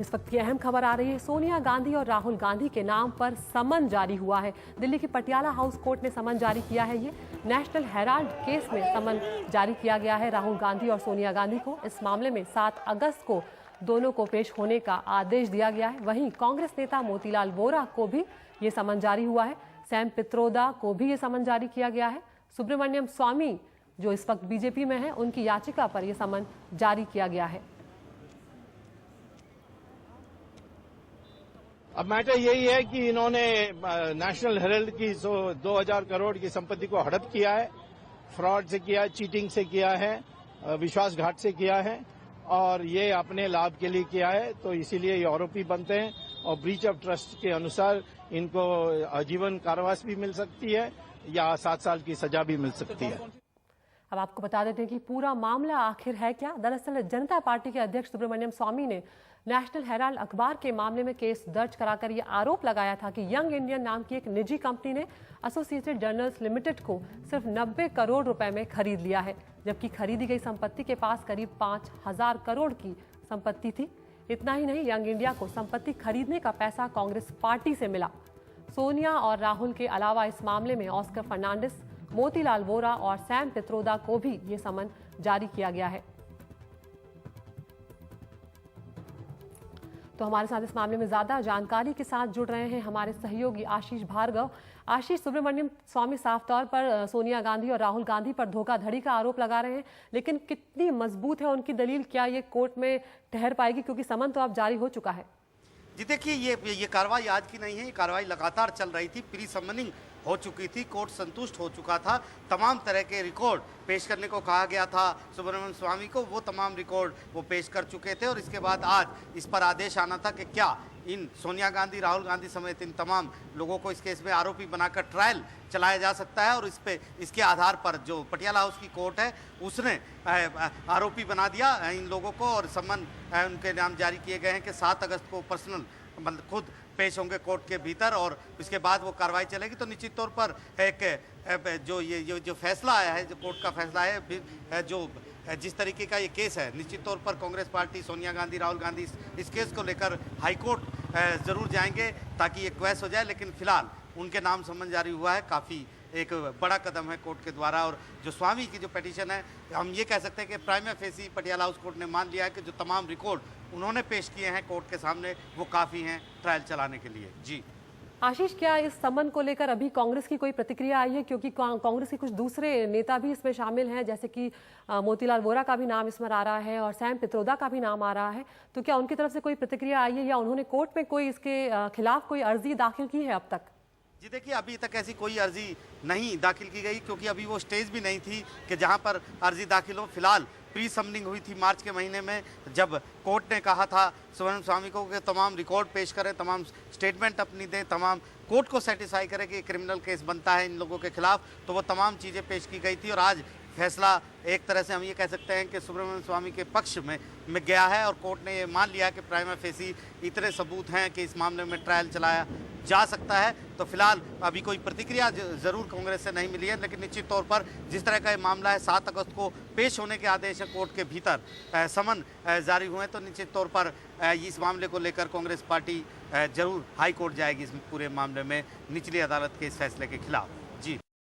इस वक्त की अहम खबर आ रही है, सोनिया गांधी और राहुल गांधी के नाम पर समन जारी हुआ है। दिल्ली की पटियाला हाउस कोर्ट ने समन जारी किया है। ये नेशनल हेराल्ड केस में समन जारी किया गया है राहुल गांधी और सोनिया गांधी को। इस मामले में 7 अगस्त को दोनों को पेश होने का आदेश दिया गया है। वहीं कांग्रेस नेता मोतीलाल वोरा को भी ये समन जारी हुआ है। सैम पित्रोदा को भी ये समन जारी किया गया है। सुब्रमण्यम स्वामी जो इस वक्त बीजेपी में है, उनकी याचिका पर यह समन जारी किया गया है। अब मैटर यही है कि इन्होंने नेशनल हेराल्ड की 2000 करोड़ की संपत्ति को हड़प किया है, फ्रॉड से किया है, चीटिंग से किया है, विश्वासघात से किया है और ये अपने लाभ के लिए किया है। तो इसीलिए ये आरोपी बनते हैं और ब्रीच ऑफ ट्रस्ट के अनुसार इनको आजीवन कारावास भी मिल सकती है या 7 साल की सजा भी मिल सकती है। अब आपको बता देते हैं कि पूरा मामला आखिर है क्या। दरअसल जनता पार्टी के अध्यक्ष सुब्रमण्यम स्वामी ने नेशनल हेराल्ड अखबार के मामले में केस दर्ज कराकर यह आरोप लगाया था कि यंग इंडियन नाम की एक निजी कंपनी ने एसोसिएटेड जर्नल्स लिमिटेड को सिर्फ 90 करोड़ रुपए में खरीद लिया है, जबकि खरीदी गई संपत्ति के पास करीब 5000 करोड़ की संपत्ति थी। इतना ही नहीं, यंग इंडिया को संपत्ति खरीदने का पैसा कांग्रेस पार्टी से मिला। सोनिया और राहुल के अलावा इस मामले में ऑस्कर फर्नांडिस, मोतीलाल वोरा और सैम पित्रोदा को भी ये समन जारी किया गया है। तो हमारे साथ इस मामले में ज्यादा जानकारी के साथ जुड़ रहे हैं हमारे सहयोगी आशीष भार्गव। आशीष, सुब्रमण्यम स्वामी साफ तौर पर सोनिया गांधी और राहुल गांधी पर धोखाधड़ी का आरोप लगा रहे हैं, लेकिन कितनी मजबूत है उनकी दलील? क्या ये कोर्ट में ठहर पाएगी, क्योंकि समन तो अब जारी हो चुका है? जी देखिए, ये कार्रवाई आज की नहीं है, ये कार्रवाई लगातार चल रही थी। प्री समनिंग हो चुकी थी, कोर्ट संतुष्ट हो चुका था। तमाम तरह के रिकॉर्ड पेश करने को कहा गया था सुब्रमण्यम स्वामी को, वो तमाम रिकॉर्ड वो पेश कर चुके थे और इसके बाद आज इस पर आदेश आना था कि क्या इन सोनिया गांधी, राहुल गांधी समेत इन तमाम लोगों को इस केस में आरोपी बनाकर ट्रायल चलाया जा सकता है। और इसके आधार पर जो पटियाला हाउस की कोर्ट है उसने आरोपी बना दिया इन लोगों को और समन उनके नाम जारी किए गए हैं कि 7 अगस्त को पर्सनल मतलब खुद पेश होंगे कोर्ट के भीतर और उसके बाद वो कार्रवाई चलेगी। तो निश्चित तौर पर एक जो फैसला आया है, जो कोर्ट का फैसला है, जो जिस तरीके का ये केस है, निश्चित तौर पर कांग्रेस पार्टी, सोनिया गांधी, राहुल गांधी इस केस को लेकर हाई कोर्ट जरूर जाएंगे ताकि ये क्वैश हो जाए। लेकिन फिलहाल उनके नाम समन जारी हुआ है, काफ़ी एक बड़ा कदम है कोर्ट के द्वारा। और जो स्वामी की जो पिटीशन है, हम ये कह सकते हैं कि prima facie Patiala house court ने मान लिया है कि जो तमाम रिकॉर्ड उन्होंने पेश किए हैं कोर्ट के सामने वो काफ़ी हैं ट्रायल चलाने के लिए। जी आशीष, क्या इस समन को लेकर अभी कांग्रेस की कोई प्रतिक्रिया आई है? क्योंकि कांग्रेस के कुछ दूसरे नेता भी इसमें शामिल हैं, जैसे कि मोतीलाल वोरा का भी नाम इसमें आ रहा है और सैम पित्रोदा का भी नाम आ रहा है। तो क्या उनकी तरफ से कोई प्रतिक्रिया आई है या उन्होंने कोर्ट में कोई इसके खिलाफ कोई अर्जी दाखिल की है अब तक? जी देखिए, अभी तक ऐसी कोई अर्जी नहीं दाखिल की गई क्योंकि अभी वो स्टेज भी नहीं थी कि जहां पर अर्जी दाखिल हो। फिलहाल प्री समनिंग हुई थी मार्च के महीने में, जब कोर्ट ने कहा था सुब्रमण्यम स्वामी को कि तमाम रिकॉर्ड पेश करें, तमाम स्टेटमेंट अपनी दें, तमाम कोर्ट को सेटिस्फाई करें कि क्रिमिनल केस बनता है इन लोगों के खिलाफ। तो वो तमाम चीज़ें पेश की गई थी और आज फैसला एक तरह से हम ये कह सकते हैं कि सुब्रमण्यम स्वामी के पक्ष में गया है और कोर्ट ने ये मान लिया कि प्राइमा फेसी इतने सबूत हैं कि इस मामले में ट्रायल चलाया जा सकता है। तो फिलहाल अभी कोई प्रतिक्रिया जरूर कांग्रेस से नहीं मिली है, लेकिन निश्चित तौर पर जिस तरह का ये मामला है, 7 अगस्त को पेश होने के आदेश है कोर्ट के भीतर समन जारी हुए, तो निश्चित तौर पर इस मामले को लेकर कांग्रेस पार्टी जरूर हाई कोर्ट जाएगी इस पूरे मामले में निचली अदालत के इस फैसले के खिलाफ।